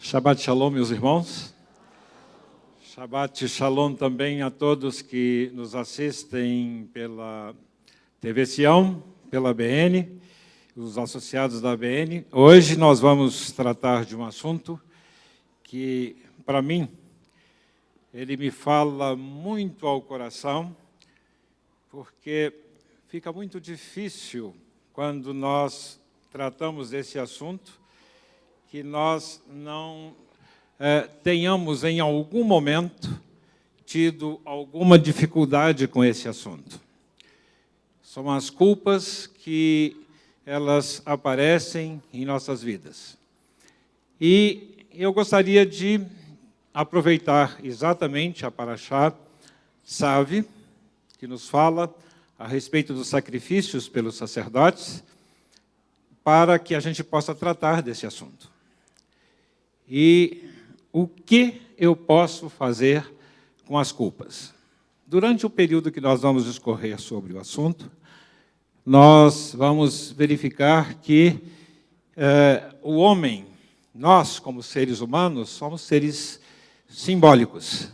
Shabbat Shalom, meus irmãos. Shabbat Shalom também a todos que nos assistem pela TV Sião, pela BN, os associados da BN. Hoje nós vamos tratar de um assunto que, para mim, ele me fala muito ao coração, porque fica muito difícil quando nós tratamos desse assunto, que nós não tenhamos em algum momento tido alguma dificuldade com esse assunto. São as culpas que elas aparecem em nossas vidas. E eu gostaria de aproveitar exatamente a Parashá Tzav, que nos fala a respeito dos sacrifícios pelos sacerdotes, para que a gente possa tratar desse assunto. E o que eu posso fazer com as culpas? Durante o período que nós vamos discorrer sobre o assunto, nós vamos verificar que o homem, nós como seres humanos, somos seres simbólicos.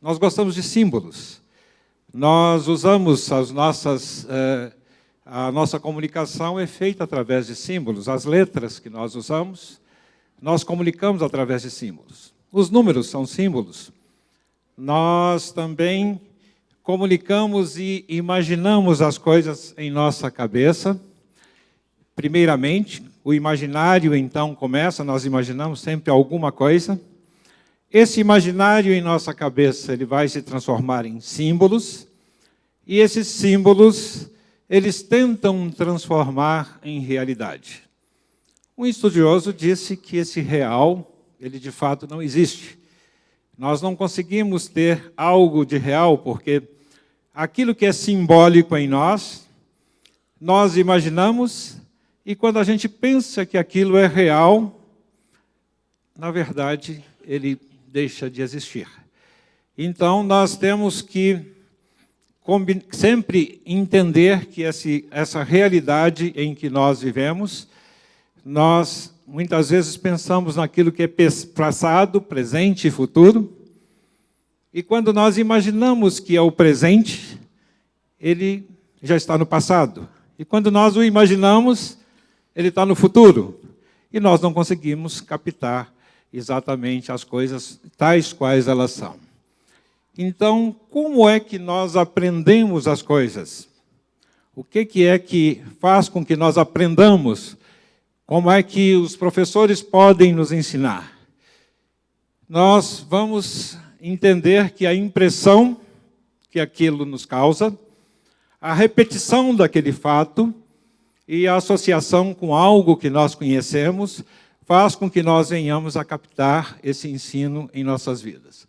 Nós gostamos de símbolos. Nós usamos a nossa comunicação é feita através de símbolos. As letras que nós usamos, nós comunicamos através de símbolos. Os números são símbolos. Nós também comunicamos e imaginamos as coisas em nossa cabeça. Primeiramente, o imaginário, então, começa, nós imaginamos sempre alguma coisa. Esse imaginário em nossa cabeça, ele vai se transformar em símbolos, e esses símbolos, eles tentam transformar em realidade. Um estudioso disse que esse real, ele de fato não existe. Nós não conseguimos ter algo de real, porque aquilo que é simbólico em nós, nós imaginamos, e quando a gente pensa que aquilo é real, na verdade, ele deixa de existir. Então, nós temos que sempre entender que essa realidade em que nós vivemos, nós muitas vezes pensamos naquilo que é passado, presente e futuro, e quando nós imaginamos que é o presente, ele já está no passado. E quando nós o imaginamos, ele está no futuro. E nós não conseguimos captar exatamente as coisas tais quais elas são. Então, como é que nós aprendemos as coisas? O que é que faz com que nós aprendamos? Como é que os professores podem nos ensinar? Nós vamos entender que a impressão que aquilo nos causa, a repetição daquele fato e a associação com algo que nós conhecemos faz com que nós venhamos a captar esse ensino em nossas vidas.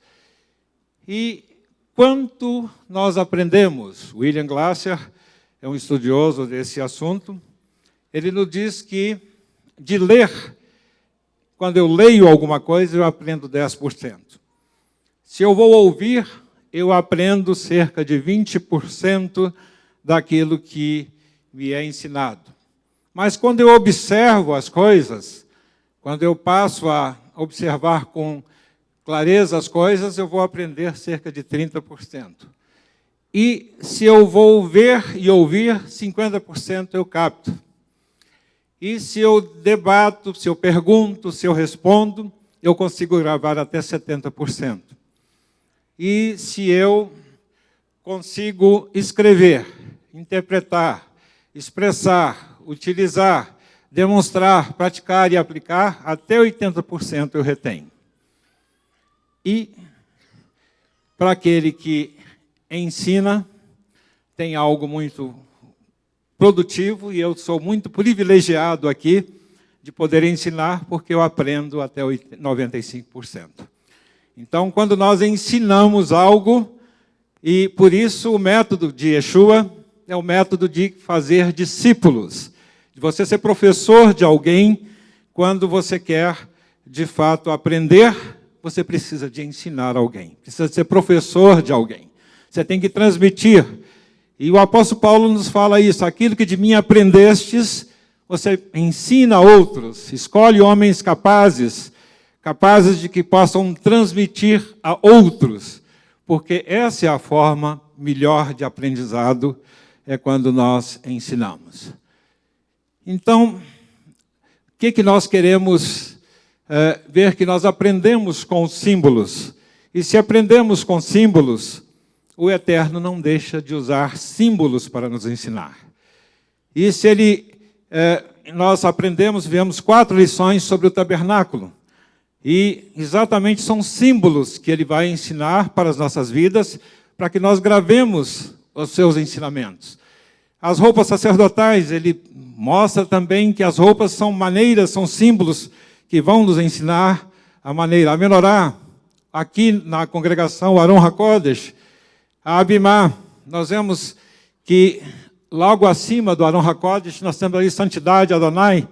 E quanto nós aprendemos? William Glasser é um estudioso desse assunto. Ele nos diz que, de ler, quando eu leio alguma coisa, eu aprendo 10%. Se eu vou ouvir, eu aprendo cerca de 20% daquilo que me é ensinado. Mas quando eu observo as coisas, quando eu passo a observar com clareza as coisas, eu vou aprender cerca de 30%. E se eu vou ver e ouvir, 50% eu capto. E se eu debato, se eu pergunto, se eu respondo, eu consigo gravar até 70%. E se eu consigo escrever, interpretar, expressar, utilizar, demonstrar, praticar e aplicar, até 80% eu retenho. E, para aquele que ensina, tem algo muito produtivo, e eu sou muito privilegiado aqui de poder ensinar, porque eu aprendo até 95%. Então, quando nós ensinamos algo, e por isso o método de Yeshua é o método de fazer discípulos, de você ser professor de alguém, quando você quer, de fato, aprender, você precisa de ensinar alguém, precisa ser professor de alguém. Você tem que transmitir. E o apóstolo Paulo nos fala isso, aquilo que de mim aprendestes, você ensina a outros, escolhe homens capazes, capazes de que possam transmitir a outros, porque essa é a forma melhor de aprendizado, é quando nós ensinamos. Então, o que nós queremos ver? Que nós aprendemos com símbolos. E se aprendemos com símbolos, o Eterno não deixa de usar símbolos para nos ensinar. E se nós aprendemos, vemos 4 lições sobre o tabernáculo. E exatamente são símbolos que ele vai ensinar para as nossas vidas, para que nós gravemos os seus ensinamentos. As roupas sacerdotais, ele mostra também que as roupas são maneiras, são símbolos que vão nos ensinar a maneira. A menorá, aqui na congregação Aron HaKodesh, a Abimá, nós vemos que logo acima do Aron HaKodesh, nós temos ali Santidade Adonai,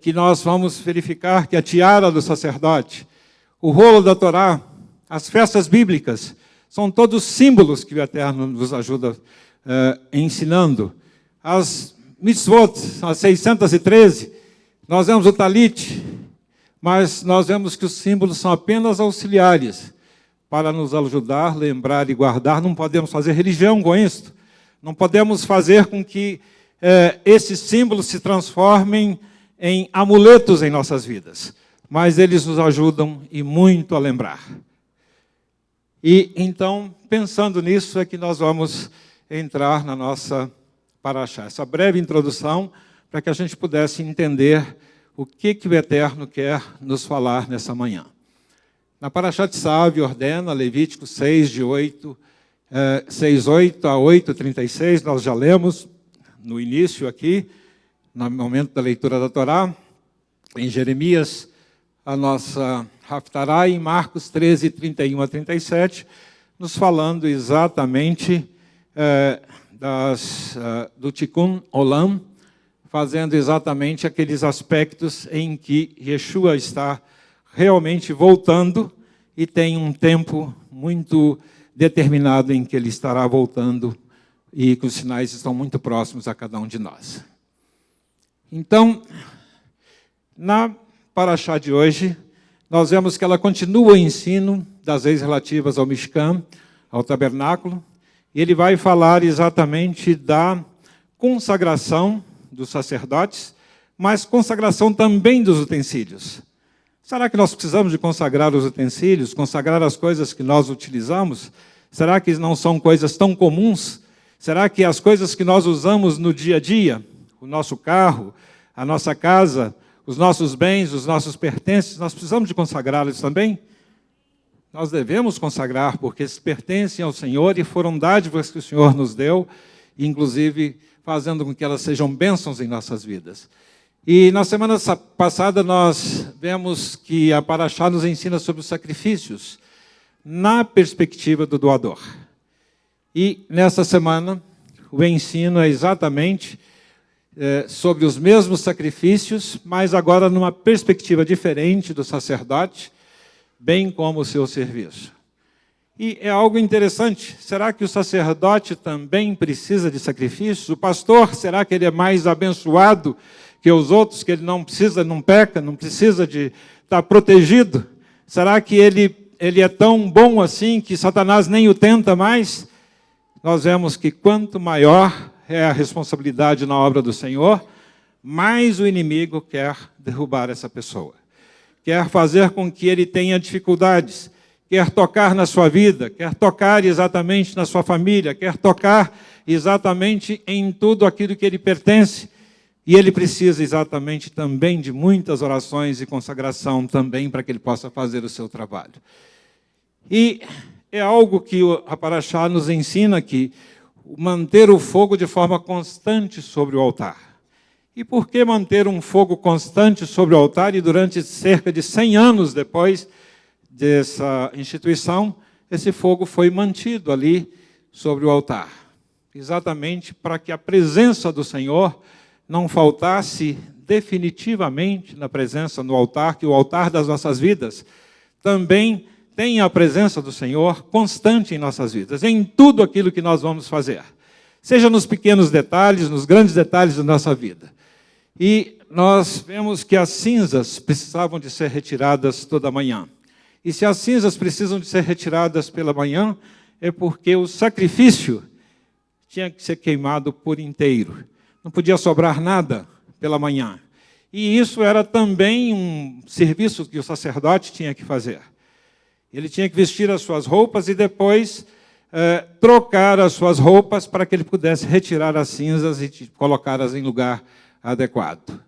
que nós vamos verificar que é a tiara do sacerdote, o rolo da Torá, as festas bíblicas, são todos símbolos que o Eterno nos ajuda ensinando. As mitzvot, as 613, nós vemos o talit, mas nós vemos que os símbolos são apenas auxiliares para nos ajudar, lembrar e guardar. Não podemos fazer religião com isso. Não podemos fazer com que esses símbolos se transformem em amuletos em nossas vidas, mas eles nos ajudam e muito a lembrar. E então, pensando nisso, é que nós vamos entrar na nossa paraxá. Essa breve introdução para que a gente pudesse entender o que o Eterno quer nos falar nessa manhã. Na paraxá de Tzav, ordena, Levítico 6:8 a 8:36, nós já lemos no início aqui, no momento da leitura da Torá, em Jeremias, a nossa Haftará, em Marcos 13:31 a 37, nos falando exatamente do Tikkun Olam, fazendo exatamente aqueles aspectos em que Yeshua está realmente voltando e tem um tempo muito determinado em que ele estará voltando e que os sinais estão muito próximos a cada um de nós. Então, na paraxá de hoje, nós vemos que ela continua o ensino das leis relativas ao Mishkan, ao tabernáculo, e ele vai falar exatamente da consagração dos sacerdotes, mas consagração também dos utensílios. Será que nós precisamos de consagrar os utensílios, consagrar as coisas que nós utilizamos? Será que não são coisas tão comuns? Será que as coisas que nós usamos no dia a dia, o nosso carro, a nossa casa, os nossos bens, os nossos pertences, nós precisamos de consagrá-los também? Nós devemos consagrar, porque eles pertencem ao Senhor e foram dádivas que o Senhor nos deu, inclusive fazendo com que elas sejam bênçãos em nossas vidas. E na semana passada nós vemos que a paraxá nos ensina sobre os sacrifícios na perspectiva do doador. E nessa semana o ensino é exatamente sobre os mesmos sacrifícios, mas agora numa perspectiva diferente do sacerdote, bem como o seu serviço. E é algo interessante, será que o sacerdote também precisa de sacrifícios? O pastor, será que ele é mais abençoado que os outros, que ele não precisa, não peca, não precisa de estar protegido? Será que ele é tão bom assim que Satanás nem o tenta mais? Nós vemos que quanto maior é a responsabilidade na obra do Senhor, mais o inimigo quer derrubar essa pessoa. Quer fazer com que ele tenha dificuldades, quer tocar na sua vida, quer tocar exatamente na sua família, quer tocar exatamente em tudo aquilo que ele pertence. E ele precisa exatamente também de muitas orações e consagração também para que ele possa fazer o seu trabalho. E é algo que a paraxá nos ensina aqui, manter o fogo de forma constante sobre o altar. E por que manter um fogo constante sobre o altar? E durante cerca de 100 anos depois dessa instituição, esse fogo foi mantido ali sobre o altar. Exatamente para que a presença do Senhor não faltasse definitivamente na presença no altar, que o altar das nossas vidas também tenha a presença do Senhor constante em nossas vidas, em tudo aquilo que nós vamos fazer. Seja nos pequenos detalhes, nos grandes detalhes da nossa vida. E nós vemos que as cinzas precisavam de ser retiradas toda manhã. E se as cinzas precisam de ser retiradas pela manhã, é porque o sacrifício tinha que ser queimado por inteiro. Não podia sobrar nada pela manhã. E isso era também um serviço que o sacerdote tinha que fazer. Ele tinha que vestir as suas roupas e depois trocar as suas roupas para que ele pudesse retirar as cinzas e colocá-las em lugar adequado.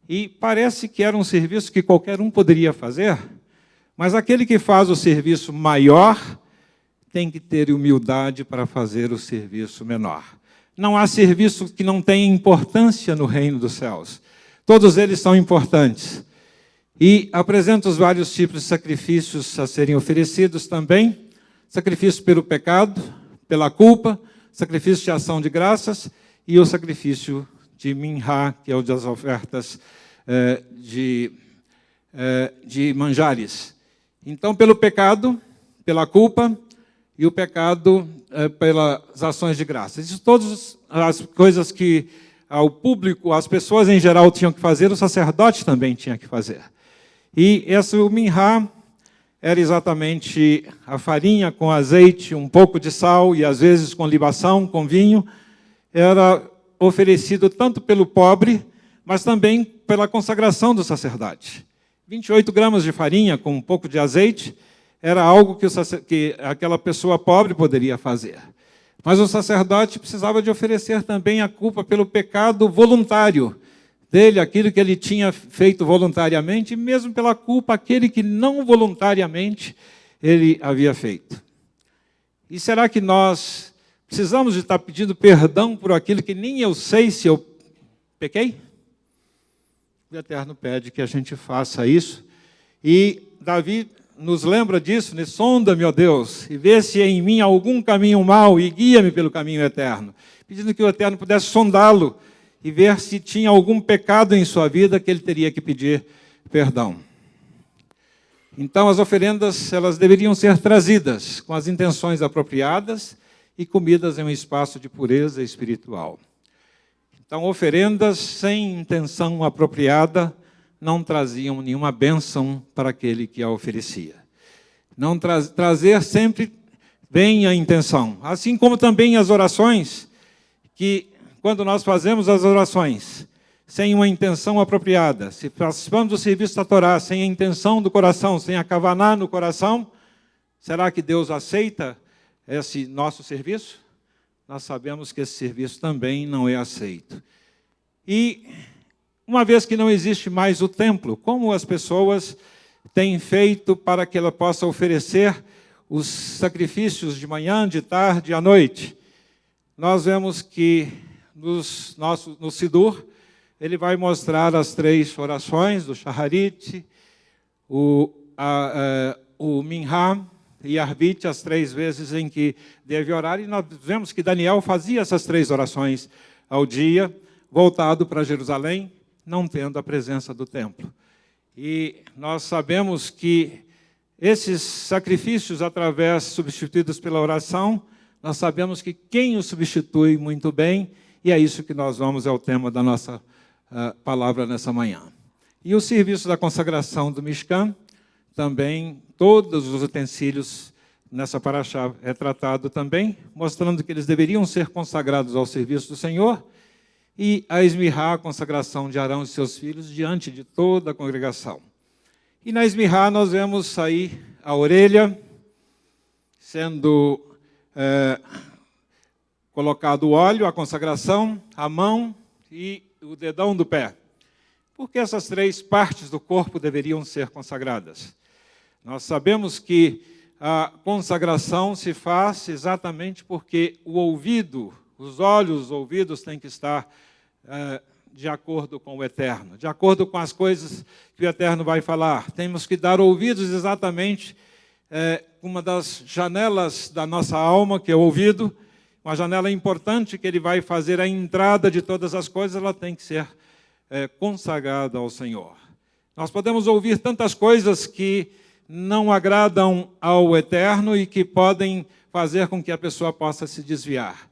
E parece que era um serviço que qualquer um poderia fazer, mas aquele que faz o serviço maior tem que ter humildade para fazer o serviço menor. Não há serviço que não tenha importância no reino dos céus. Todos eles são importantes. E apresenta os vários tipos de sacrifícios a serem oferecidos também. Sacrifício pelo pecado, pela culpa, sacrifício de ação de graças e o sacrifício de minhá, que é o das ofertas de manjares. Então, pelo pecado, pela culpa e o pecado pelas ações de graças. Isso todas as coisas que ao público, as pessoas em geral tinham que fazer, o sacerdote também tinha que fazer. E o minhá era exatamente a farinha com azeite, um pouco de sal e às vezes com libação, com vinho. Era oferecido tanto pelo pobre, mas também pela consagração do sacerdote. 28 gramas de farinha com um pouco de azeite era algo que aquela pessoa pobre poderia fazer. Mas o sacerdote precisava de oferecer também a culpa pelo pecado voluntário dele, aquilo que ele tinha feito voluntariamente, e mesmo pela culpa, aquele que não voluntariamente ele havia feito. E será que nós precisamos de estar pedindo perdão por aquilo que nem eu sei se eu pequei? O Eterno pede que a gente faça isso. E Davi nos lembra disso, né? Sonda-me, ó Deus, e vê se em mim há algum caminho mau e guia-me pelo caminho eterno. Pedindo que o Eterno pudesse sondá-lo e ver se tinha algum pecado em sua vida que ele teria que pedir perdão. Então, as oferendas, elas deveriam ser trazidas com as intenções apropriadas e comidas em um espaço de pureza espiritual. Então, oferendas sem intenção apropriada não traziam nenhuma bênção para aquele que a oferecia. Não trazer sempre bem a intenção. Assim como também as orações, que quando nós fazemos as orações sem uma intenção apropriada, se participamos do serviço da Torá sem a intenção do coração, sem a kavaná no coração, será que Deus aceita esse nosso serviço? Nós sabemos que esse serviço também não é aceito. E, uma vez que não existe mais o templo, como as pessoas têm feito para que ela possa oferecer os sacrifícios de manhã, de tarde e à noite? Nós vemos que no Sidur, ele vai mostrar as 3 orações do Shaharit, o Minhá e Arbit, as 3 vezes em que deve orar, e nós vemos que Daniel fazia essas 3 orações ao dia, voltado para Jerusalém, não tendo a presença do templo. E nós sabemos que esses sacrifícios, substituídos pela oração, nós sabemos que quem os substitui muito bem, e é isso que nós vamos, é o tema da nossa palavra nessa manhã. E o serviço da consagração do Mishkan, também, todos os utensílios nessa paraxá é tratado também, mostrando que eles deveriam ser consagrados ao serviço do Senhor, e a esmirrá, a consagração de Arão e seus filhos, diante de toda a congregação. E na esmirrá nós vemos aí a orelha sendo colocado o óleo, a consagração, a mão e o dedão do pé. Por que essas 3 partes do corpo deveriam ser consagradas? Nós sabemos que a consagração se faz exatamente porque o ouvido, os olhos, os ouvidos têm que estar de acordo com o Eterno, de acordo com as coisas que o Eterno vai falar. Temos que dar ouvidos exatamente uma das janelas da nossa alma, que é o ouvido, uma janela importante que ele vai fazer a entrada de todas as coisas, ela tem que ser consagrada ao Senhor. Nós podemos ouvir tantas coisas que não agradam ao Eterno e que podem fazer com que a pessoa possa se desviar.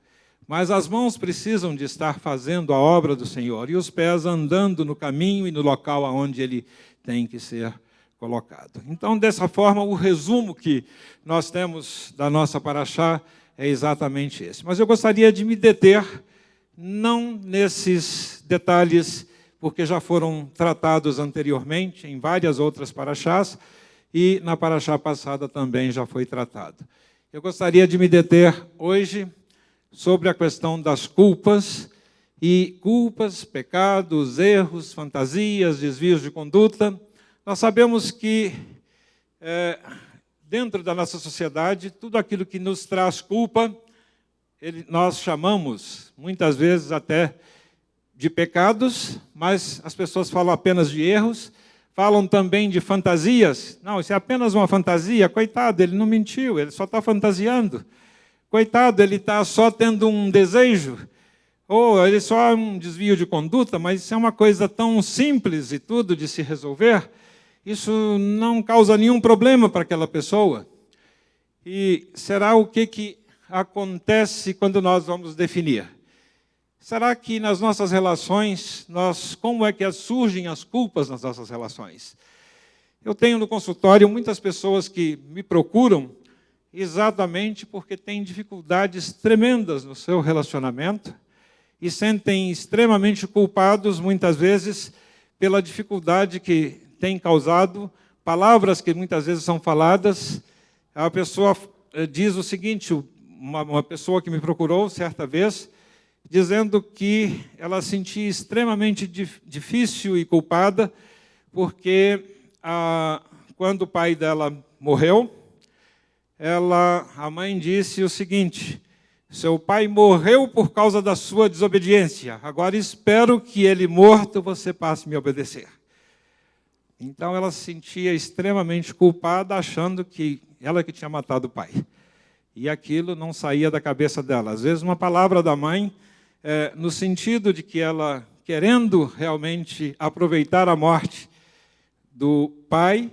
mas as mãos precisam de estar fazendo a obra do Senhor, e os pés andando no caminho e no local aonde ele tem que ser colocado. Então, dessa forma, o resumo que nós temos da nossa paraxá é exatamente esse. Mas eu gostaria de me deter, não nesses detalhes, porque já foram tratados anteriormente em várias outras paraxás, e na paraxá passada também já foi tratado. Eu gostaria de me deter hoje sobre a questão das culpas, pecados, erros, fantasias, desvios de conduta. Nós sabemos que, dentro da nossa sociedade, tudo aquilo que nos traz culpa, nós chamamos, muitas vezes até, de pecados, mas as pessoas falam apenas de erros, falam também de fantasias. Não, isso é apenas uma fantasia. Coitado, ele não mentiu, ele só está fantasiando. Coitado, ele está só tendo um desejo. Ou ele só é um desvio de conduta, mas isso é uma coisa tão simples e tudo de se resolver. Isso não causa nenhum problema para aquela pessoa. E será o que acontece quando nós vamos definir? Será que nas nossas relações, como é que surgem as culpas nas nossas relações? Eu tenho no consultório muitas pessoas que me procuram exatamente porque têm dificuldades tremendas no seu relacionamento e sentem extremamente culpados, muitas vezes, pela dificuldade que tem causado, palavras que muitas vezes são faladas. A pessoa diz o seguinte, uma pessoa que me procurou certa vez, dizendo que ela sentia extremamente difícil e culpada, porque quando o pai dela morreu, a mãe disse o seguinte: seu pai morreu por causa da sua desobediência, agora espero que ele morto você passe a me obedecer. Então ela se sentia extremamente culpada, achando que ela que tinha matado o pai. E aquilo não saía da cabeça dela. Às vezes uma palavra da mãe, no sentido de que ela, querendo realmente aproveitar a morte do pai,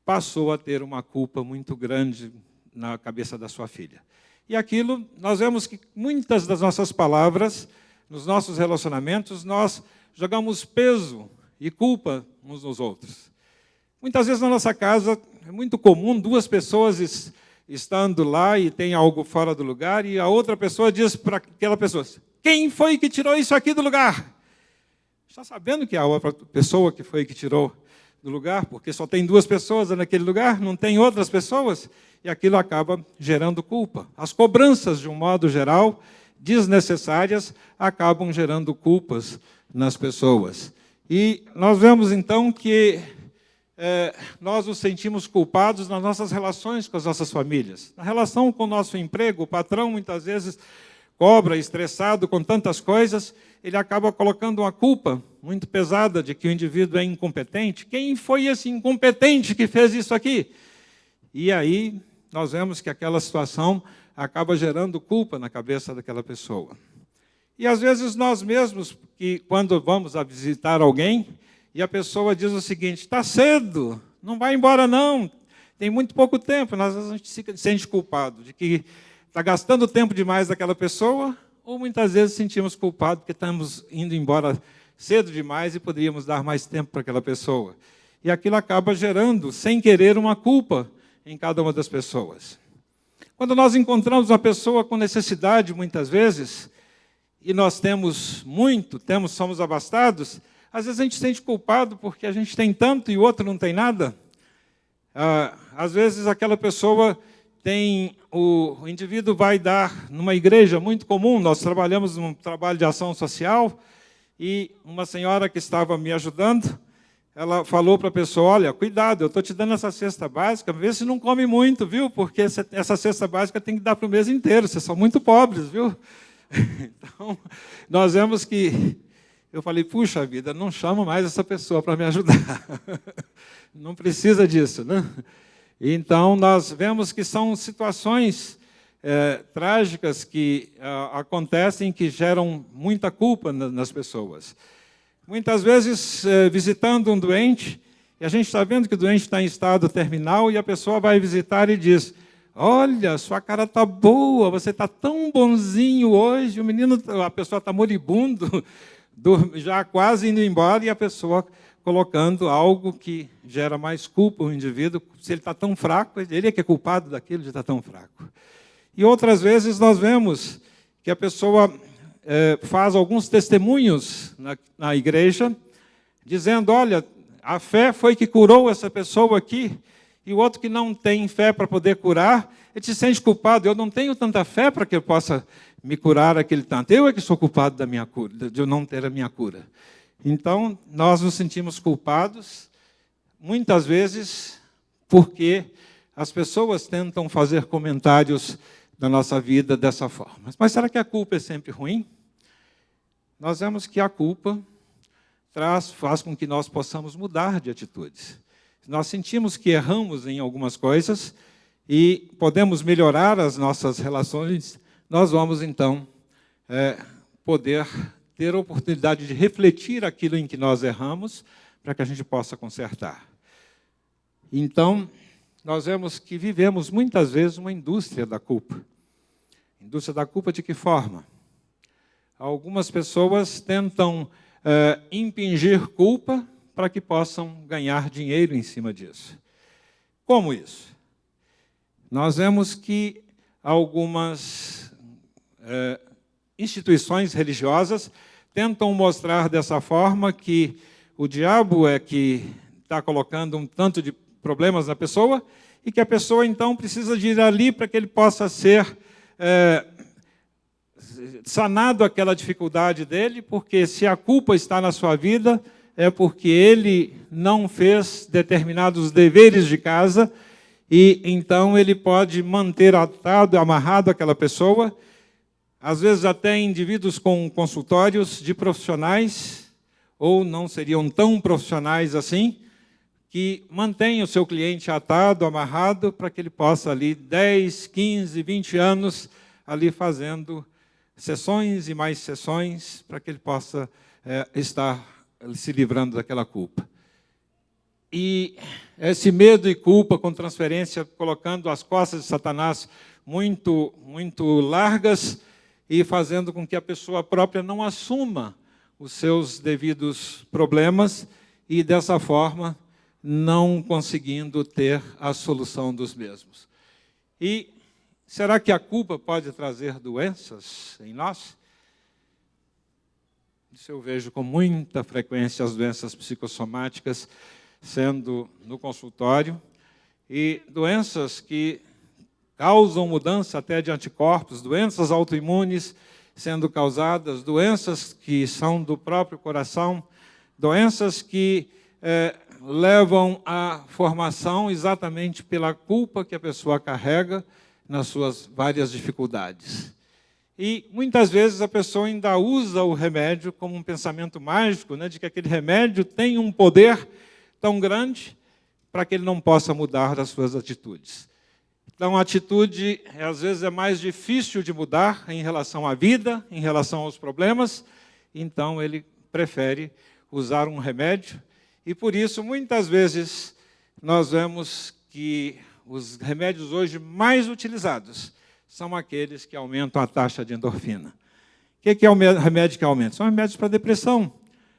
passou a ter uma culpa muito grande na cabeça da sua filha. E aquilo, nós vemos que muitas das nossas palavras, nos nossos relacionamentos, nós jogamos peso e culpa uns nos outros. Muitas vezes na nossa casa, é muito comum duas pessoas estando lá e tem algo fora do lugar, e a outra pessoa diz para aquela pessoa: quem foi que tirou isso aqui do lugar? Está sabendo que a outra pessoa que foi que tirou do lugar, porque só tem duas pessoas naquele lugar, não tem outras pessoas, e aquilo acaba gerando culpa. As cobranças, de um modo geral, desnecessárias, acabam gerando culpas nas pessoas. E nós vemos, então, que nós nos sentimos culpados nas nossas relações com as nossas famílias. Na relação com o nosso emprego, o patrão, muitas vezes, cobra, estressado com tantas coisas, ele acaba colocando uma culpa muito pesada de que o indivíduo é incompetente. Quem foi esse incompetente que fez isso aqui? E aí nós vemos que aquela situação acaba gerando culpa na cabeça daquela pessoa. E às vezes nós mesmos, que quando vamos a visitar alguém, e a pessoa diz o seguinte: está cedo, não vai embora não, tem muito pouco tempo. Às vezes a gente se sente culpado de que está gastando tempo demais daquela pessoa, ou muitas vezes sentimos culpados porque estamos indo embora cedo demais e poderíamos dar mais tempo para aquela pessoa. E aquilo acaba gerando, sem querer, uma culpa em cada uma das pessoas. Quando nós encontramos uma pessoa com necessidade, muitas vezes, e nós temos muito, somos abastados, às vezes a gente se sente culpado porque a gente tem tanto e o outro não tem nada. Às vezes aquela pessoa o indivíduo vai dar numa igreja muito comum, nós trabalhamos num trabalho de ação social, e uma senhora que estava me ajudando, ela falou para a pessoa: olha, cuidado, eu estou te dando essa cesta básica, vê se não come muito, viu? Porque essa cesta básica tem que dar para o mês inteiro, vocês são muito pobres, viu? Então, nós vemos que eu falei: puxa vida, não chamo mais essa pessoa para me ajudar. Não precisa disso, né? Então, nós vemos que são situações trágicas que acontecem, que geram muita culpa nas pessoas. Muitas vezes, visitando um doente, e a gente está vendo que o doente está em estado terminal, e a pessoa vai visitar e diz: olha, sua cara está boa, você está tão bonzinho hoje, a pessoa está moribundo, já quase indo embora, e a pessoa colocando algo que gera mais culpa ao indivíduo. Se ele está tão fraco, ele é que é culpado daquilo de estar tão fraco. E outras vezes nós vemos que a pessoa faz alguns testemunhos na igreja, dizendo, olha, a fé foi que curou essa pessoa aqui, e o outro que não tem fé para poder curar, ele se sente culpado. Eu não tenho tanta fé para que eu possa me curar aquele tanto. Eu é que sou culpado da minha cura, de eu não ter a minha cura. Então, nós nos sentimos culpados, muitas vezes, porque as pessoas tentam fazer comentários da nossa vida dessa forma. Mas será que a culpa é sempre ruim? Nós vemos que a culpa faz com que nós possamos mudar de atitudes. Nós sentimos que erramos em algumas coisas e podemos melhorar as nossas relações, nós vamos, então, poder ter a oportunidade de refletir aquilo em que nós erramos, para que a gente possa consertar. Então, nós vemos que vivemos, muitas vezes, uma indústria da culpa. Indústria da culpa de que forma? Algumas pessoas tentam impingir culpa para que possam ganhar dinheiro em cima disso. Como isso? Nós vemos que algumas instituições religiosas tentam mostrar dessa forma que o diabo é que está colocando um tanto de problemas na pessoa e que a pessoa, então, precisa de ir ali para que ele possa ser sanado aquela dificuldade dele, porque se a culpa está na sua vida, é porque ele não fez determinados deveres de casa, e então ele pode manter atado, amarrado aquela pessoa, às vezes até indivíduos com consultórios de profissionais, ou não seriam tão profissionais assim, que mantêm o seu cliente atado, amarrado, para que ele possa ali 10, 15, 20 anos ali fazendo sessões e mais sessões, para que ele possa estar se livrando daquela culpa. E esse medo e culpa com transferência, colocando as costas de Satanás muito, muito largas e fazendo com que a pessoa própria não assuma os seus devidos problemas e, dessa forma, não conseguindo ter a solução dos mesmos. E será que a culpa pode trazer doenças em nós? Isso eu vejo com muita frequência as doenças psicossomáticas sendo no consultório, e doenças que causam mudança até de anticorpos, doenças autoimunes sendo causadas, doenças que são do próprio coração, doenças que levam à formação exatamente pela culpa que a pessoa carrega nas suas várias dificuldades. E, muitas vezes, a pessoa ainda usa o remédio como um pensamento mágico, de que aquele remédio tem um poder tão grande para que ele não possa mudar as suas atitudes. Então, a atitude, às vezes, é mais difícil de mudar em relação à vida, em relação aos problemas, então ele prefere usar um remédio. E, por isso, muitas vezes, nós vemos que os remédios hoje mais utilizados são aqueles que aumentam a taxa de endorfina. O que é o remédio que aumenta? São remédios para depressão.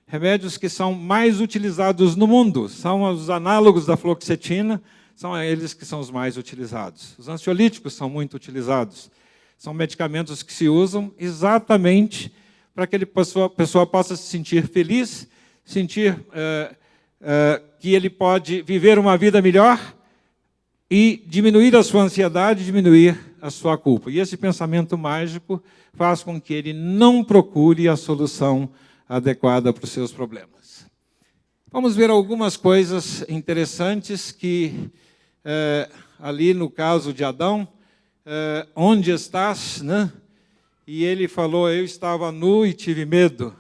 Remédios que são mais utilizados no mundo. São os análogos da fluoxetina, são eles que são os mais utilizados. Os ansiolíticos são muito utilizados. São medicamentos que se usam exatamente para que a pessoa possa se sentir feliz, sentir que ele pode viver uma vida melhor e diminuir a sua ansiedade, diminuir a sua culpa. E esse pensamento mágico faz com que ele não procure a solução adequada para os seus problemas. Vamos ver algumas coisas interessantes que, ali no caso de Adão, onde estás? E ele falou, eu estava nu e tive medo.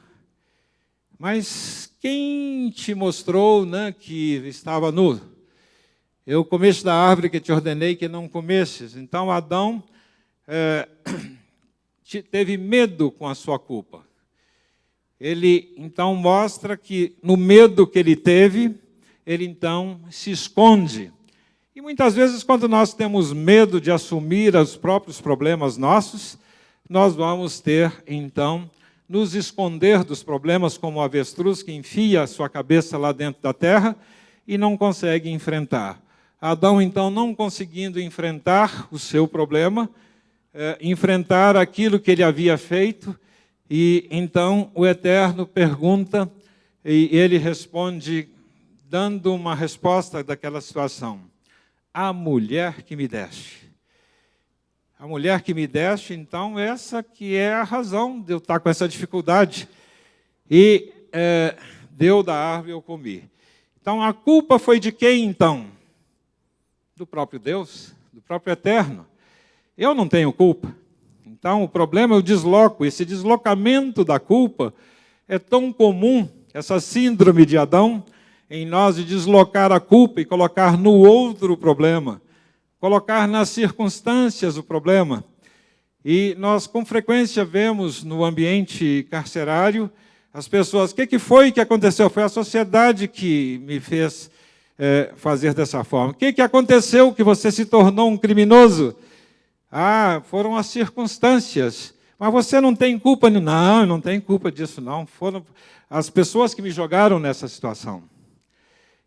Mas quem te mostrou que estava nu? Eu comeste da árvore que te ordenei que não comesses. Então, Adão teve medo com a sua culpa. Ele, então, mostra que, no medo que ele teve, ele, então, se esconde. E muitas vezes, quando nós temos medo de assumir os próprios problemas nossos, nós vamos ter, então, nos esconder dos problemas como o avestruz que enfia a sua cabeça lá dentro da terra e não consegue enfrentar. Adão, então, não conseguindo enfrentar o seu problema, enfrentar aquilo que ele havia feito, e então o Eterno pergunta, e ele responde, dando uma resposta daquela situação: a mulher que me deste. A mulher que me deste, então, essa que é a razão de eu estar com essa dificuldade. E deu da árvore e eu comi. Então, a culpa foi de quem, então? Do próprio Deus, do próprio Eterno. Eu não tenho culpa. Então, o problema eu desloco. Esse deslocamento da culpa é tão comum, essa síndrome de Adão, em nós de deslocar a culpa e colocar no outro o problema, colocar nas circunstâncias o problema. E nós, com frequência, vemos no ambiente carcerário as pessoas, o que foi que aconteceu? Foi a sociedade que me fez fazer dessa forma. O que aconteceu que você se tornou um criminoso? Ah, foram as circunstâncias. Mas você não tem culpa? Não, eu não tenho culpa disso, não. Foram as pessoas que me jogaram nessa situação.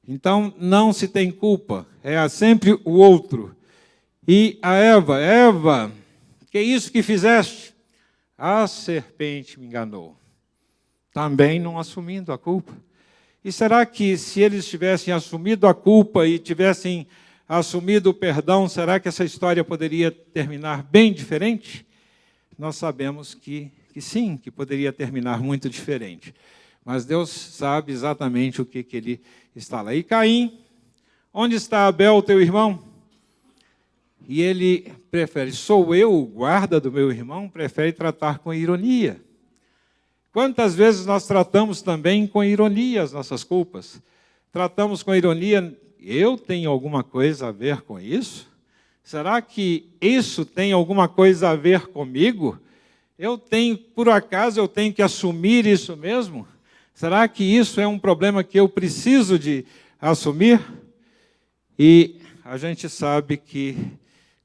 Então, não se tem culpa. É sempre o outro. E a Eva, que é isso que fizeste? A serpente me enganou. Também não assumindo a culpa. E será que se eles tivessem assumido a culpa e tivessem assumido o perdão, será que essa história poderia terminar bem diferente? Nós sabemos que sim, que poderia terminar muito diferente. Mas Deus sabe exatamente o que ele está lá. E Caim, onde está Abel, teu irmão? E ele prefere, sou eu o guarda do meu irmão? Prefere tratar com ironia. Quantas vezes nós tratamos também com ironia as nossas culpas? Tratamos com ironia, eu tenho alguma coisa a ver com isso? Será que isso tem alguma coisa a ver comigo? Por acaso eu tenho que assumir isso mesmo? Será que isso é um problema que eu preciso de assumir? E a gente sabe que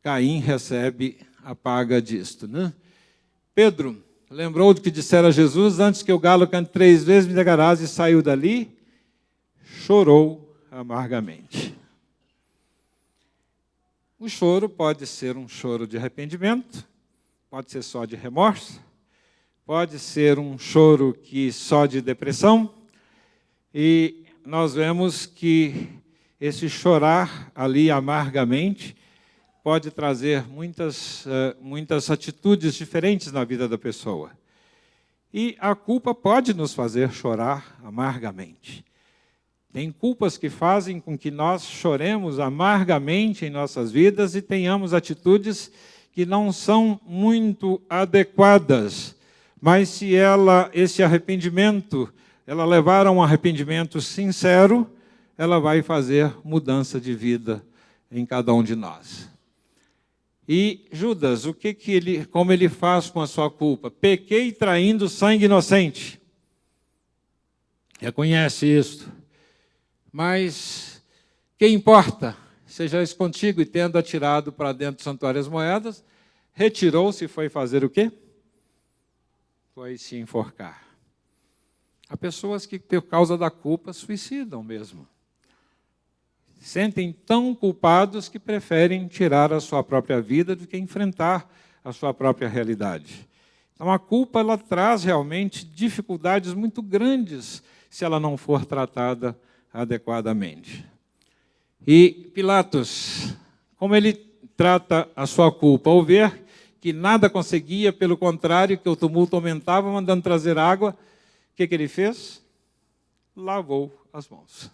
Caim recebe a paga disto, né? Pedro lembrou do que dissera Jesus: antes que o galo cante 3 vezes, me negarás, e saiu dali, chorou amargamente. O choro pode ser um choro de arrependimento, pode ser só de remorso, pode ser um choro só de depressão, e nós vemos que esse chorar ali amargamente pode trazer muitas atitudes diferentes na vida da pessoa. E a culpa pode nos fazer chorar amargamente. Tem culpas que fazem com que nós choremos amargamente em nossas vidas e tenhamos atitudes que não são muito adequadas. Mas se esse arrependimento, ela levar a um arrependimento sincero, ela vai fazer mudança de vida em cada um de nós. E Judas, como ele faz com a sua culpa? Pequei traindo sangue inocente. Reconhece isso. Mas que importa? Seja isso contigo, e tendo atirado para dentro do santuário as moedas, retirou-se e foi fazer o quê? Foi se enforcar. Há pessoas que, por causa da culpa, suicidam mesmo. Sentem tão culpados que preferem tirar a sua própria vida do que enfrentar a sua própria realidade. Então, a culpa ela traz realmente dificuldades muito grandes se ela não for tratada adequadamente. E Pilatos, como ele trata a sua culpa? Ao ver que nada conseguia, pelo contrário, que o tumulto aumentava, mandando trazer água, o que ele fez? Lavou as mãos.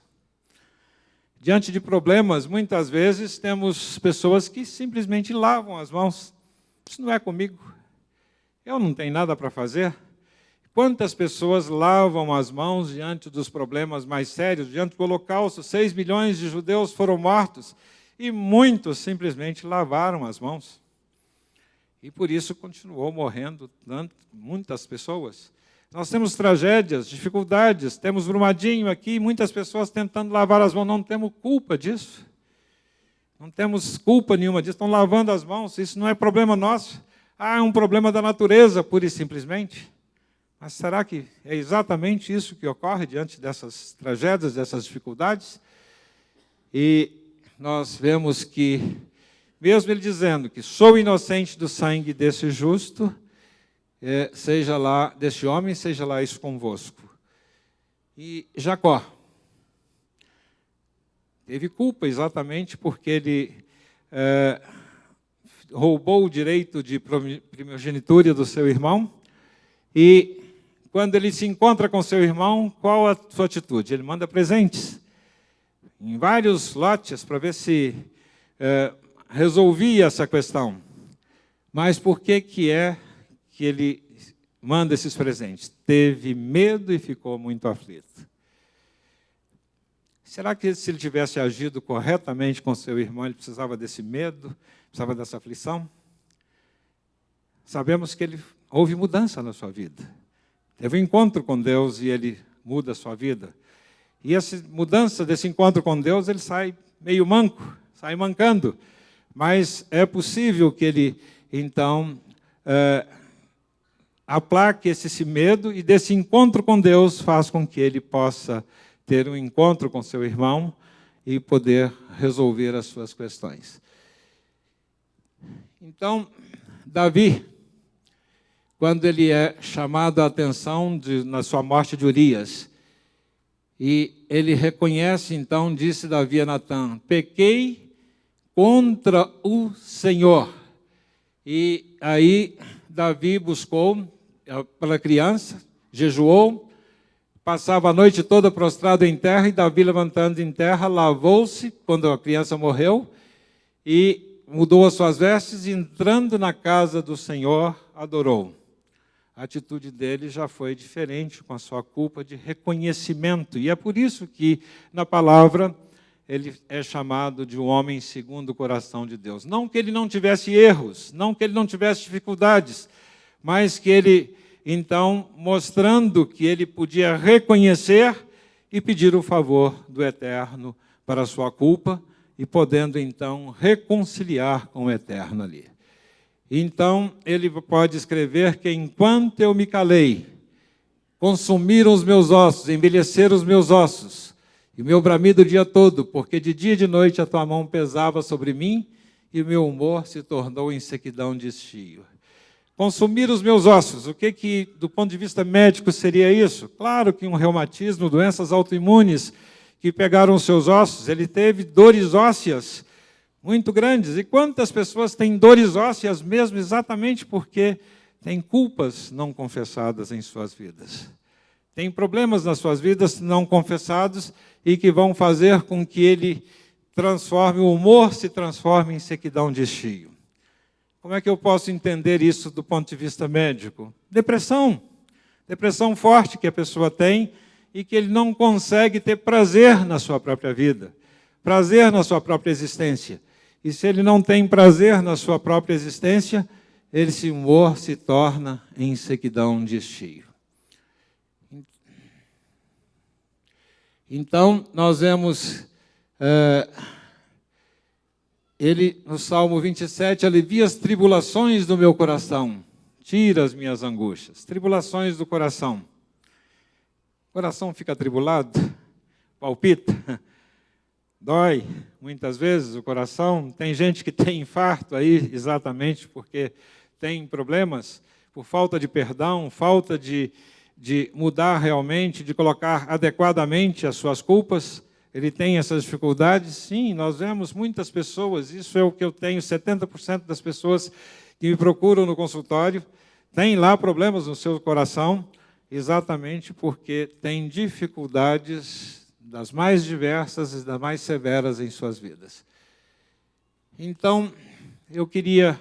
Diante de problemas, muitas vezes temos pessoas que simplesmente lavam as mãos. Isso não é comigo. Eu não tenho nada para fazer. Quantas pessoas lavam as mãos diante dos problemas mais sérios? Diante do Holocausto, 6 milhões de judeus foram mortos e muitos simplesmente lavaram as mãos. E por isso continuou morrendo muitas pessoas. Nós temos tragédias, dificuldades, temos Brumadinho aqui, muitas pessoas tentando lavar as mãos, não temos culpa disso. Não temos culpa nenhuma disso, estão lavando as mãos, isso não é problema nosso. É um problema da natureza, pura e simplesmente. Mas será que é exatamente isso que ocorre diante dessas tragédias, dessas dificuldades? E nós vemos que, mesmo ele dizendo que sou inocente do sangue desse justo, seja lá, deste homem, seja lá isso convosco. E Jacó teve culpa exatamente porque ele roubou o direito de primogenitura do seu irmão. E quando ele se encontra com seu irmão, qual a sua atitude? Ele manda presentes em vários lotes para ver se resolvia essa questão. Mas por que que ele manda esses presentes? Teve medo e ficou muito aflito. Será que se ele tivesse agido corretamente com seu irmão, ele precisava desse medo, precisava dessa aflição? Sabemos que houve mudança na sua vida. Teve um encontro com Deus e ele muda a sua vida. E essa mudança desse encontro com Deus, ele sai meio manco, sai mancando. Mas é possível que ele, então, aplaque esse medo e desse encontro com Deus faz com que ele possa ter um encontro com seu irmão e poder resolver as suas questões. Então, Davi, quando ele é chamado a atenção na sua morte de Urias, e ele reconhece, então, disse Davi a Natã, pequei contra o Senhor. E aí Davi buscou pela criança, jejuou, passava a noite toda prostrado em terra, e Davi, levantando em terra, lavou-se quando a criança morreu, e mudou as suas vestes, e entrando na casa do Senhor, adorou. A atitude dele já foi diferente, com a sua culpa de reconhecimento. E é por isso que, na palavra, ele é chamado de um homem segundo o coração de Deus. Não que ele não tivesse erros, não que ele não tivesse dificuldades, mas que ele, então, mostrando que ele podia reconhecer e pedir o favor do Eterno para a sua culpa, e podendo, então, reconciliar com o Eterno ali. Então, ele pode escrever que enquanto eu me calei, consumiram os meus ossos, envelheceram os meus ossos, e o meu bramido o dia todo, porque de dia e de noite a tua mão pesava sobre mim, e o meu humor se tornou em sequidão de estio. Consumir os meus ossos, o que, do ponto de vista médico, seria isso? Claro que um reumatismo, doenças autoimunes que pegaram os seus ossos, ele teve dores ósseas muito grandes. E quantas pessoas têm dores ósseas mesmo exatamente porque têm culpas não confessadas em suas vidas. Tem problemas nas suas vidas não confessados e que vão fazer com que ele o humor se transforme em sequidão de estio. Como é que eu posso entender isso do ponto de vista médico? Depressão. Depressão forte que a pessoa tem e que ele não consegue ter prazer na sua própria vida, prazer na sua própria existência. E se ele não tem prazer na sua própria existência, esse humor se torna em sequidão de estio. Então, nós vemos ele no Salmo 27, alivia as tribulações do meu coração, tira as minhas angústias. Tribulações do coração. O coração fica atribulado, palpita, dói muitas vezes o coração. Tem gente que tem infarto aí exatamente porque tem problemas por falta de perdão, falta de mudar realmente, de colocar adequadamente as suas culpas. Ele tem essas dificuldades. Sim, nós vemos muitas pessoas, isso é o que eu tenho, 70% das pessoas que me procuram no consultório têm lá problemas no seu coração, exatamente porque têm dificuldades das mais diversas e das mais severas em suas vidas. Então, eu queria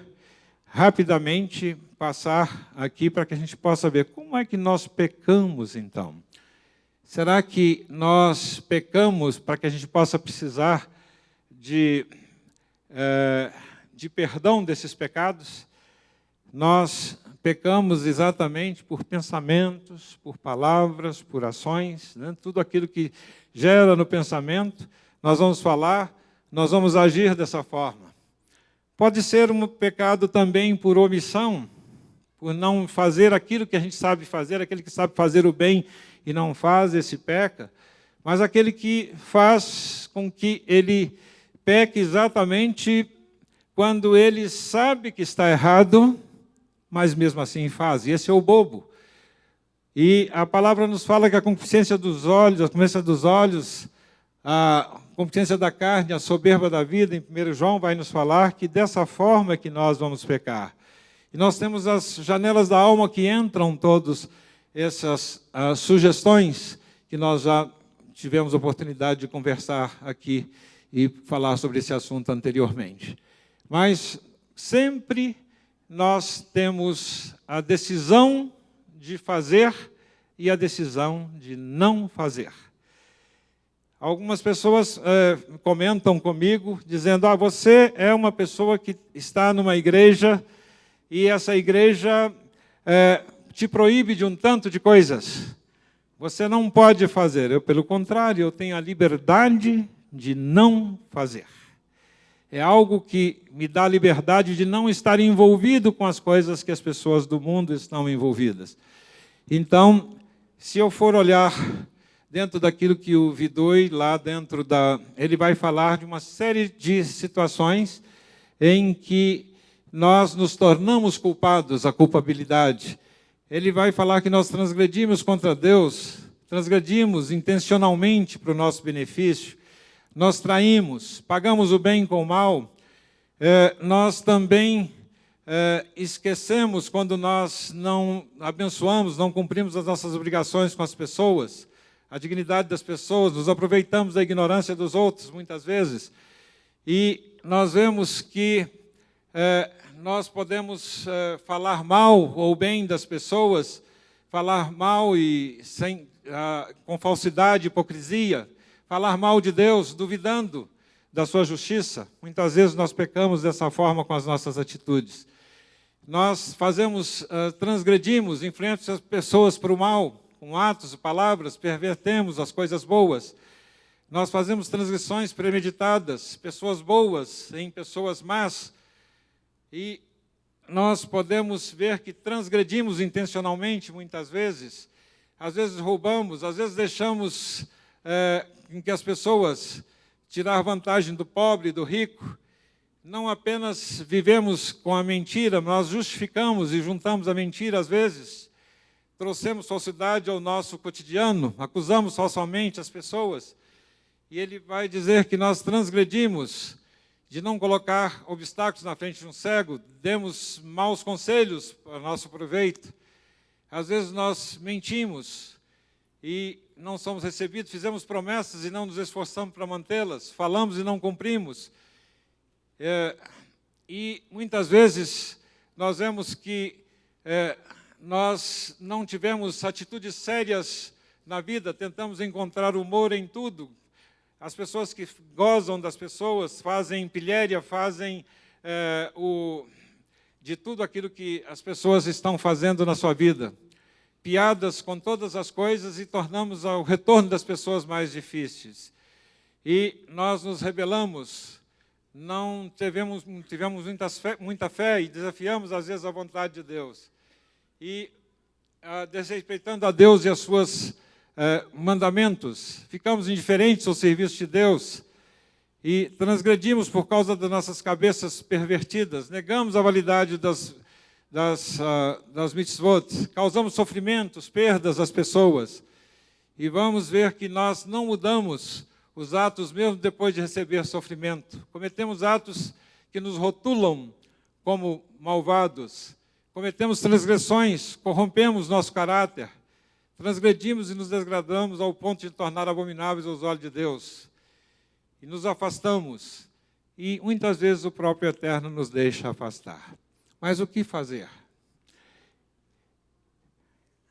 rapidamente passar aqui para que a gente possa ver como é que nós pecamos, então. Será que nós pecamos para que a gente possa precisar de perdão desses pecados? Nós pecamos exatamente por pensamentos, por palavras, por ações, né? Tudo aquilo que gera no pensamento, nós vamos falar, nós vamos agir dessa forma. Pode ser um pecado também por omissão, por não fazer aquilo que a gente sabe fazer, aquele que sabe fazer o bem e não faz, esse peca. Mas aquele que faz com que ele peque exatamente quando ele sabe que está errado, mas mesmo assim faz. E esse é o bobo. E a palavra nos fala que a concupiscência dos olhos, a concupiscência da carne, a soberba da vida, em 1 João vai nos falar que dessa forma é que nós vamos pecar. E nós temos as janelas da alma que entram todas essas sugestões que nós já tivemos oportunidade de conversar aqui e falar sobre esse assunto anteriormente. Mas sempre nós temos a decisão de fazer e a decisão de não fazer. Algumas pessoas comentam comigo, dizendo, você é uma pessoa que está numa igreja e essa igreja te proíbe de um tanto de coisas. Você não pode fazer. Eu, pelo contrário, eu tenho a liberdade de não fazer. É algo que me dá a liberdade de não estar envolvido com as coisas que as pessoas do mundo estão envolvidas. Então, se eu for olhar dentro daquilo que o Vidoi, lá dentro ele vai falar de uma série de situações em que nós nos tornamos culpados, a culpabilidade. Ele vai falar que nós transgredimos contra Deus, transgredimos intencionalmente para o nosso benefício, nós traímos, pagamos o bem com o mal, nós também esquecemos quando nós não abençoamos, não cumprimos as nossas obrigações com as pessoas, a dignidade das pessoas, nos aproveitamos da ignorância dos outros, muitas vezes, e nós vemos que nós podemos falar mal ou bem das pessoas, falar mal e com falsidade, hipocrisia, falar mal de Deus, duvidando da sua justiça. Muitas vezes nós pecamos dessa forma com as nossas atitudes. Nós transgredimos, influenciamos as pessoas para o mal, com atos e palavras, pervertemos as coisas boas. Nós fazemos transgressões premeditadas, pessoas boas em pessoas más, e nós podemos ver que transgredimos intencionalmente, muitas vezes. Às vezes roubamos, às vezes deixamos em que as pessoas tirar vantagem do pobre e do rico. Não apenas vivemos com a mentira, nós justificamos e juntamos a mentira às vezes. Trouxemos falsidade ao nosso cotidiano, acusamos falsamente as pessoas. E ele vai dizer que nós transgredimos de não colocar obstáculos na frente de um cego, demos maus conselhos para nosso proveito. Às vezes nós mentimos e não somos recebidos, fizemos promessas e não nos esforçamos para mantê-las, falamos e não cumprimos. E muitas vezes nós vemos que nós não tivemos atitudes sérias na vida, tentamos encontrar humor em tudo. As pessoas que gozam das pessoas fazem pilhéria, fazem de tudo aquilo que as pessoas estão fazendo na sua vida. Piadas com todas as coisas e tornamos o retorno das pessoas mais difíceis. E nós nos rebelamos, não tivemos muita fé e desafiamos às vezes a vontade de Deus. E desrespeitando a Deus e as suas mandamentos, ficamos indiferentes ao serviço de Deus e transgredimos por causa das nossas cabeças pervertidas, negamos a validade das mitzvot, causamos sofrimentos, perdas às pessoas. E vamos ver que nós não mudamos os atos mesmo depois de receber sofrimento. Cometemos atos que nos rotulam como malvados, cometemos transgressões, corrompemos nosso caráter, transgredimos e nos degradamos ao ponto de tornar abomináveis aos olhos de Deus. E nos afastamos. E muitas vezes o próprio Eterno nos deixa afastar. Mas o que fazer?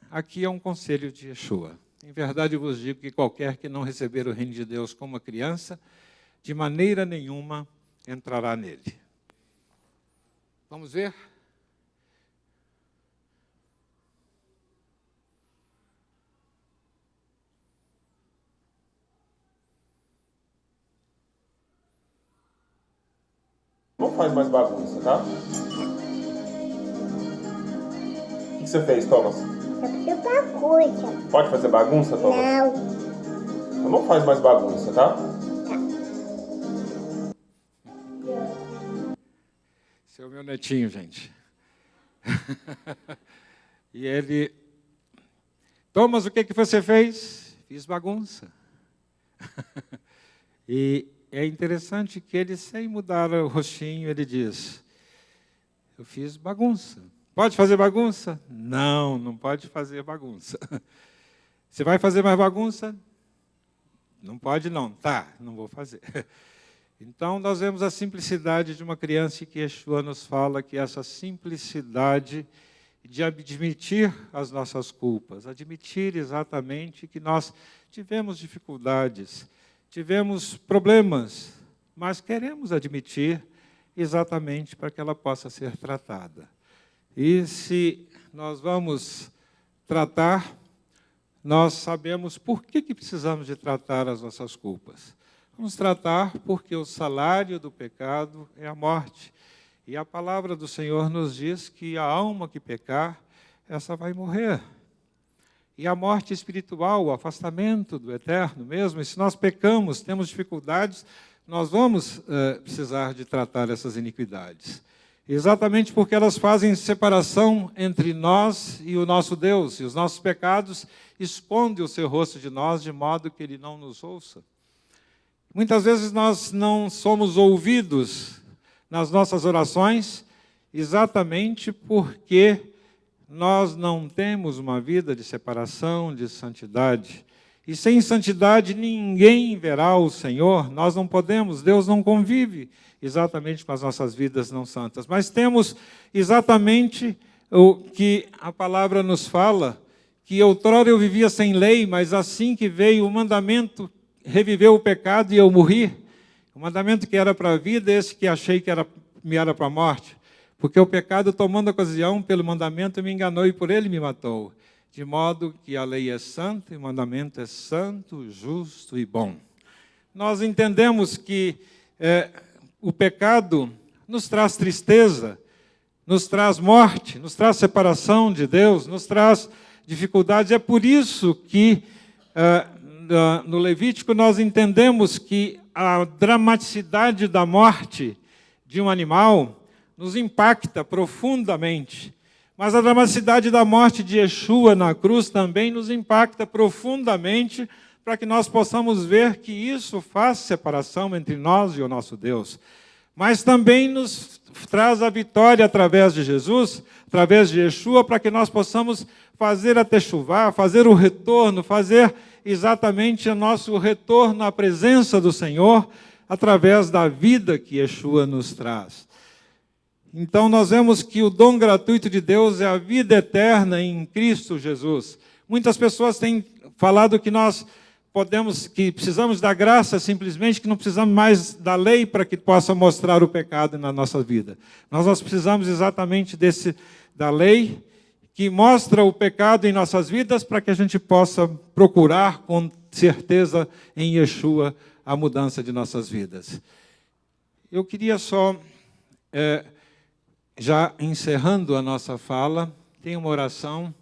Aqui é um conselho de Yeshua. Em verdade eu vos digo que qualquer que não receber o reino de Deus como uma criança, de maneira nenhuma entrará nele. Vamos ver? Não faz mais bagunça, tá? O que você fez, Thomas? Eu fiz bagunça. Pode fazer bagunça, Thomas? Não. Então não faz mais bagunça, tá? Esse é o meu netinho, gente. E ele... Thomas, o que você fez? Fiz bagunça. E é interessante que ele, sem mudar o rostinho, ele diz, eu fiz bagunça. Pode fazer bagunça? Não, não pode fazer bagunça. Você vai fazer mais bagunça? Não pode não. Tá, não vou fazer. Então, nós vemos a simplicidade de uma criança que Yeshua nos fala que essa simplicidade de admitir as nossas culpas, admitir exatamente que nós tivemos dificuldades, tivemos problemas, mas queremos admitir exatamente para que ela possa ser tratada. E se nós vamos tratar, nós sabemos por que precisamos de tratar as nossas culpas. Vamos tratar porque o salário do pecado é a morte. E a palavra do Senhor nos diz que a alma que pecar, essa vai morrer. E a morte espiritual, o afastamento do eterno mesmo, e se nós pecamos, temos dificuldades, nós vamos precisar de tratar essas iniquidades. Exatamente porque elas fazem separação entre nós e o nosso Deus, e os nossos pecados escondem o seu rosto de nós, de modo que Ele não nos ouça. Muitas vezes nós não somos ouvidos nas nossas orações, exatamente porque nós não temos uma vida de separação, de santidade. E sem santidade ninguém verá o Senhor, nós não podemos, Deus não convive exatamente com as nossas vidas não santas. Mas temos exatamente o que a palavra nos fala, que outrora eu vivia sem lei, mas assim que veio o mandamento, reviveu o pecado e eu morri. O mandamento que era para a vida, esse que achei que me era para a morte. Porque o pecado, tomando ocasião pelo mandamento, me enganou e por ele me matou. De modo que a lei é santa e o mandamento é santo, justo e bom. Nós entendemos que o pecado nos traz tristeza, nos traz morte, nos traz separação de Deus, nos traz dificuldades. É por isso que no Levítico nós entendemos que a dramaticidade da morte de um animal nos impacta profundamente. Mas a dramaticidade da morte de Yeshua na cruz também nos impacta profundamente para que nós possamos ver que isso faz separação entre nós e o nosso Deus. Mas também nos traz a vitória através de Jesus, através de Yeshua, para que nós possamos fazer a techuvá, fazer o retorno, fazer exatamente o nosso retorno à presença do Senhor, através da vida que Yeshua nos traz. Então, nós vemos que o dom gratuito de Deus é a vida eterna em Cristo Jesus. Muitas pessoas têm falado que nós que precisamos da graça simplesmente, que não precisamos mais da lei para que possa mostrar o pecado na nossa vida. Nós precisamos exatamente da lei que mostra o pecado em nossas vidas para que a gente possa procurar com certeza em Yeshua a mudança de nossas vidas. Eu queria só... já encerrando a nossa fala, tem uma oração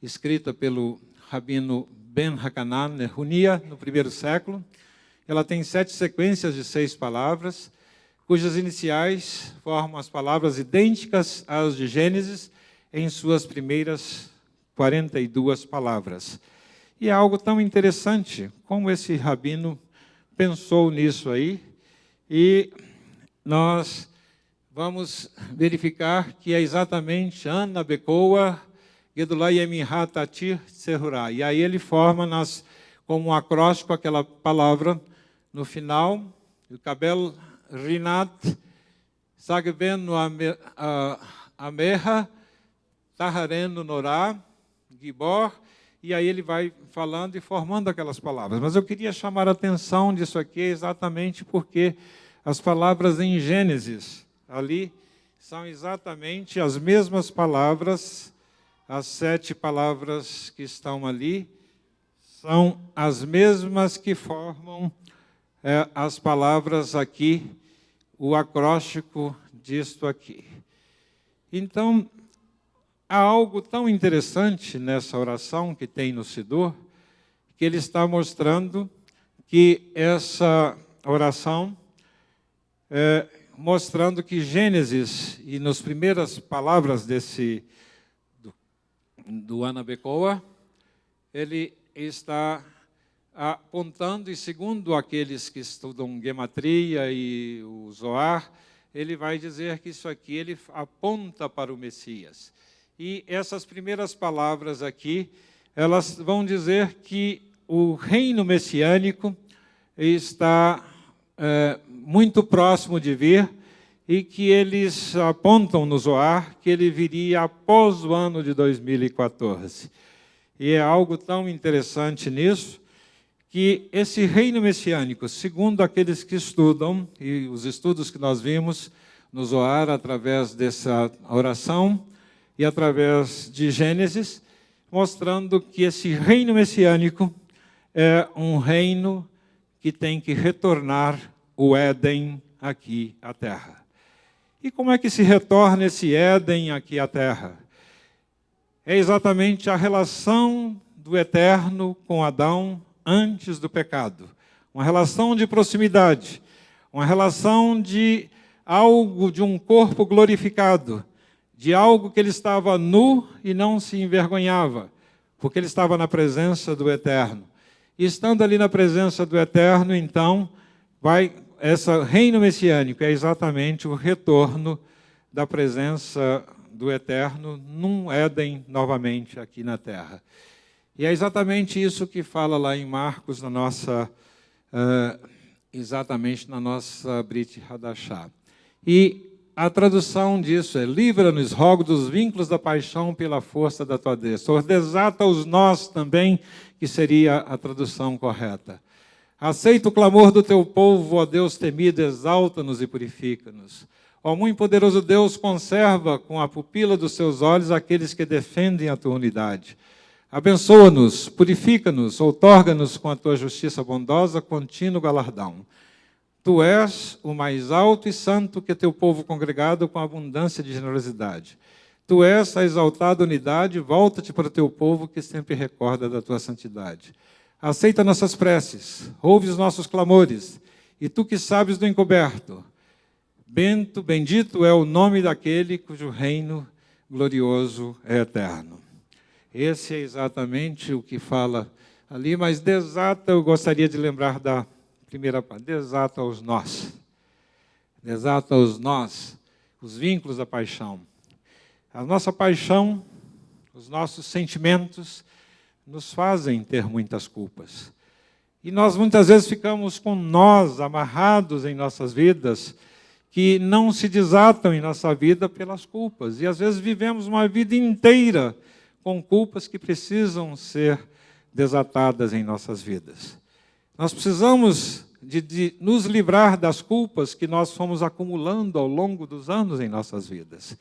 escrita pelo Rabino Ben Hacanan Nehunia, no primeiro século. Ela tem 7 sequências de 6 palavras, cujas iniciais formam as palavras idênticas às de Gênesis em suas primeiras 42 palavras. E é algo tão interessante como esse rabino pensou nisso aí, e nós vamos verificar que é exatamente Ana Bekoa, Gedulai Emihat Atir Serurá. E aí ele forma como um acróstico aquela palavra no final, o Kabel Rinat Sagben no Amerra, Taharen no Norá, Gibor, e aí ele vai falando e formando aquelas palavras. Mas eu queria chamar a atenção disso aqui exatamente porque as palavras em Gênesis, ali, são exatamente as mesmas palavras, as 7 palavras que estão ali, são as mesmas que formam as palavras aqui, o acróstico disto aqui. Então, há algo tão interessante nessa oração que tem no Siddur, que ele está mostrando que essa oração, mostrando que Gênesis, e nas primeiras palavras do Ana Bekoa, ele está apontando, e segundo aqueles que estudam Gematria e o Zohar, ele vai dizer que isso aqui ele aponta para o Messias. E essas primeiras palavras aqui, elas vão dizer que o reino messiânico está muito próximo de vir, e que eles apontam no Zohar que ele viria após o ano de 2014. E é algo tão interessante nisso, que esse reino messiânico, segundo aqueles que estudam, e os estudos que nós vimos no Zohar, através dessa oração e através de Gênesis, mostrando que esse reino messiânico é um reino que tem que retornar o Éden aqui à Terra. E como é que se retorna esse Éden aqui à Terra? É exatamente a relação do Eterno com Adão antes do pecado. Uma relação de proximidade, uma relação de algo, de um corpo glorificado, de algo que ele estava nu e não se envergonhava, porque ele estava na presença do Eterno. E estando ali na presença do Eterno, então, esse reino messiânico é exatamente o retorno da presença do Eterno num Éden novamente aqui na Terra. E é exatamente isso que fala lá em Marcos, exatamente na nossa Brit Hadashah. E a tradução disso é: livra-nos, rogo, dos vínculos da paixão pela força da tua destra. Ou desata os nós também, que seria a tradução correta. Aceita o clamor do teu povo, ó Deus temido, exalta-nos e purifica-nos. Ó muito poderoso Deus, conserva com a pupila dos seus olhos aqueles que defendem a tua unidade. Abençoa-nos, purifica-nos, outorga-nos com a tua justiça bondosa, contínuo galardão. Tu és o mais alto e santo que teu povo congregado com abundância de generosidade. Tu és a exaltada unidade, volta-te para o teu povo que sempre recorda da tua santidade. Aceita nossas preces, ouve os nossos clamores, e tu que sabes do encoberto, bendito é o nome daquele cujo reino glorioso é eterno. Esse é exatamente o que fala ali, mas desata, eu gostaria de lembrar da primeira parte, desata os nós. Desata os nós, os vínculos da paixão. A nossa paixão, os nossos sentimentos, nos fazem ter muitas culpas. E nós muitas vezes ficamos com nós amarrados em nossas vidas, que não se desatam em nossa vida pelas culpas. E às vezes vivemos uma vida inteira com culpas que precisam ser desatadas em nossas vidas. Nós precisamos de nos livrar das culpas que nós fomos acumulando ao longo dos anos em nossas vidas.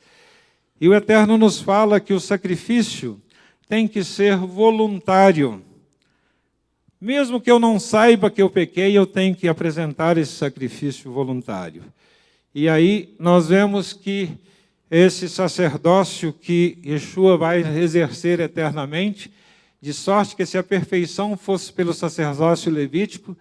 E o Eterno nos fala que o sacrifício tem que ser voluntário. Mesmo que eu não saiba que eu pequei, eu tenho que apresentar esse sacrifício voluntário. E aí nós vemos que esse sacerdócio que Yeshua vai exercer eternamente, de sorte que se a perfeição fosse pelo sacerdócio levítico,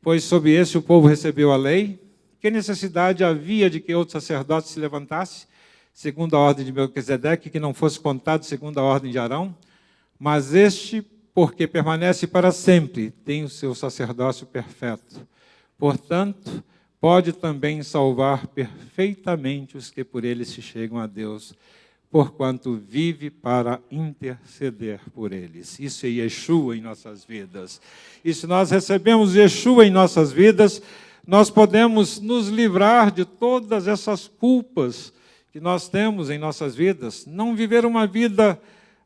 pois sob esse o povo recebeu a lei, que necessidade havia de que outro sacerdote se levantasse, segundo a ordem de Melquisedeque, que não fosse contado segundo a ordem de Arão? Mas este, porque permanece para sempre, tem o seu sacerdócio perfeito. Portanto, pode também salvar perfeitamente os que por ele se chegam a Deus, porquanto vive para interceder por eles. Isso é Yeshua em nossas vidas. E se nós recebemos Yeshua em nossas vidas, nós podemos nos livrar de todas essas culpas que nós temos em nossas vidas. Não viver uma vida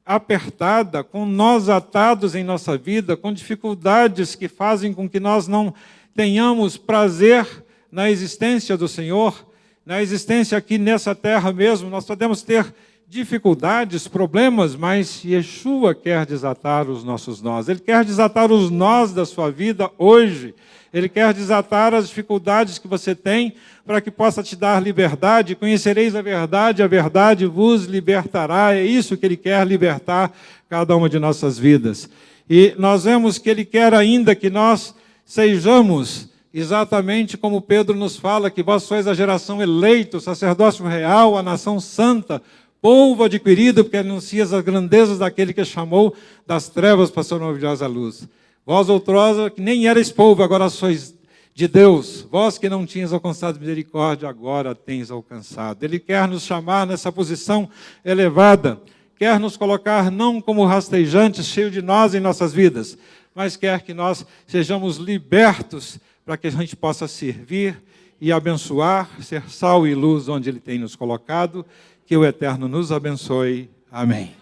apertada, com nós atados em nossa vida, com dificuldades que fazem com que nós não tenhamos prazer na existência do Senhor, na existência aqui nessa terra mesmo. Nós podemos ter dificuldades, problemas, mas Yeshua quer desatar os nossos nós. Ele quer desatar os nós da sua vida hoje. Ele quer desatar as dificuldades que você tem para que possa te dar liberdade. Conhecereis a verdade vos libertará. É isso que Ele quer libertar cada uma de nossas vidas. E nós vemos que Ele quer ainda que nós sejamos exatamente como Pedro nos fala, que vós sois a geração eleita, o sacerdócio real, a nação santa, povo adquirido, porque anuncias as grandezas daquele que chamou das trevas para a sua maravilhosa luz. Vós outrora, que nem erais povo, agora sois de Deus. Vós que não tinhas alcançado misericórdia, agora tens alcançado. Ele quer nos chamar nessa posição elevada, quer nos colocar não como rastejantes, cheios de nós em nossas vidas, mas quer que nós sejamos libertos para que a gente possa servir e abençoar, ser sal e luz onde Ele tem nos colocado. Que o Eterno nos abençoe. Amém.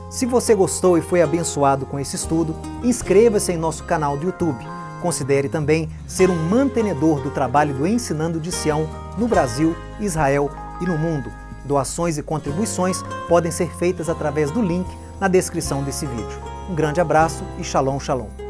Se você gostou e foi abençoado com esse estudo, inscreva-se em nosso canal do YouTube. Considere também ser um mantenedor do trabalho do Ensinando de Sião no Brasil, Israel e no mundo. Doações e contribuições podem ser feitas através do link na descrição desse vídeo. Um grande abraço e shalom, shalom.